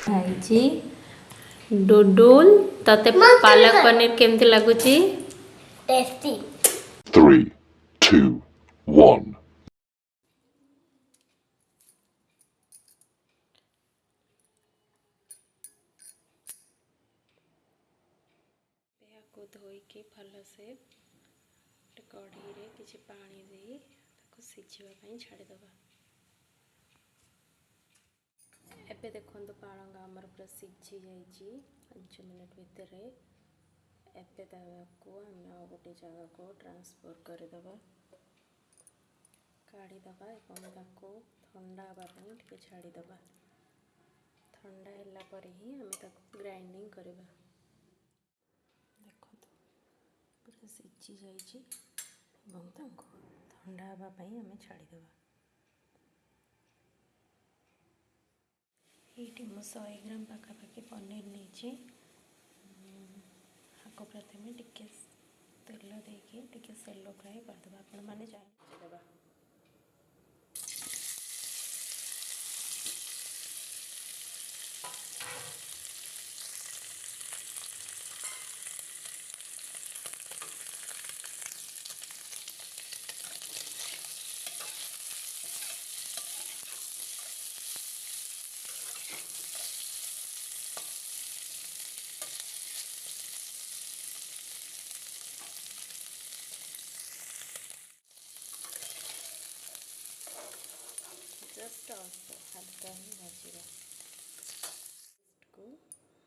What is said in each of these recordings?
खाइची डुडुल तते पालक पनीर केमती लागुची टेस्टी 3, 2, 1. को धोई के भल से कढ़ी रे किसी पानी दे ताको सिझिबा पई छाड़ी दबा। एबे देखंतु पालंग हमर पूरा सिझी जाइची 5 मिनट भीतर। एबे ताको हम गोटे जगह को ट्रांसफर कर दबा काढ़ी दबा एवं ताको ठंडा हवा पई टिके छाड़ी दबा। ठंडा होला पर ही हम ताको ग्राइंडिंग करबा। पूरा सिझी जाइए ठंडा हवा आम छाड़ीद। ये मु 100 ग्राम पाखापाखि पनीर नहीं आपको प्रथम टिके तेल देके टिके सेलो फ्राए करदे आपण मैंने चाहिए। जस्ट अल्प हल्का ही भाजवा को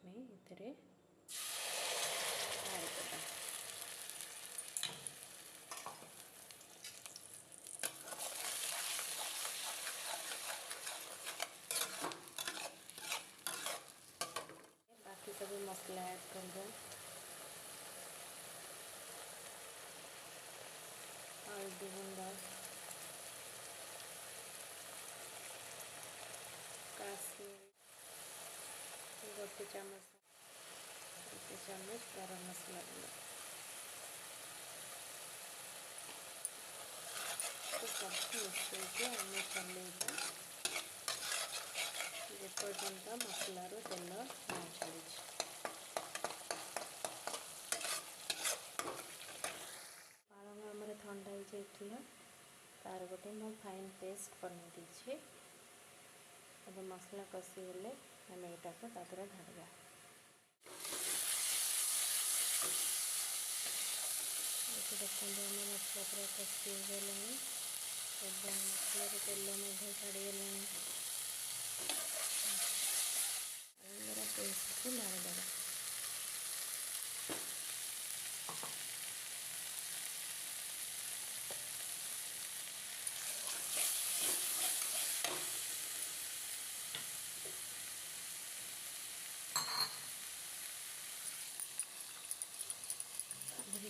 मैं इधर ऐड करता। बाकी सब मसला ऐड कर दो। हल्दी गुंडा गोटे चामच गरम मसला गुंड सब मिसके आम चलेगा जेपर्यंत मसलार तेल न छाड़ी। पालंग आमर ठंडा हो जाइए तार गोटे मो फाइन पेस्ट बन दीजिए। अब मसला कषी गले आम यहाँ को तादर ढाड़ा। देखते आम मसला पूरा कषी गला मसला तेल छाड़ी गला पेस्ट को मारिदेवा।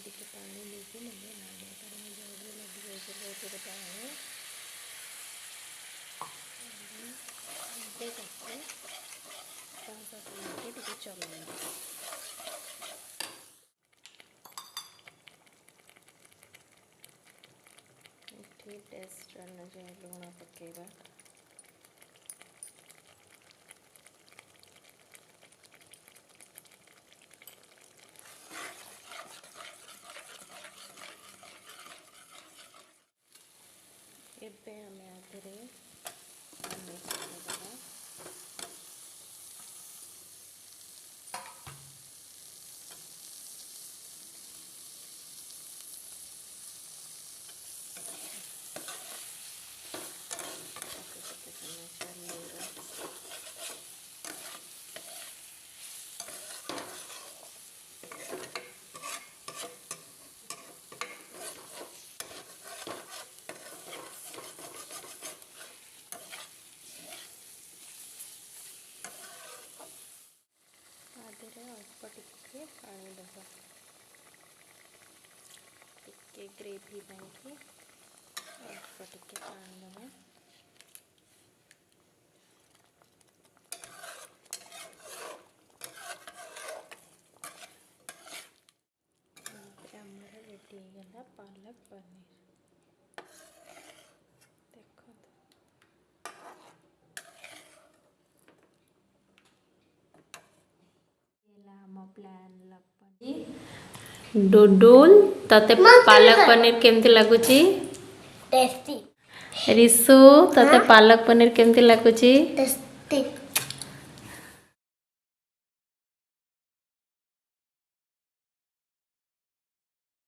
टिके पानी लेके लगे ना कारण जल्दी लग जाए बहुत पानी करके 5-7 मिनट टिके चलाएंगे। ठीक टेस्ट अनुसार लुण पकेबा। एबे आम आधे मिक्स करदबा। अल्प टिके पानी दबा टिके ग्रेवी पाई अल्प टिके पानी दबा। आमर रेडी गला पालक पनीर। देखो डुडुल तते पालक पनीर केमती लगुची टेस्टी रिसु तते पालक पनीर केमती लगुची टेस्टी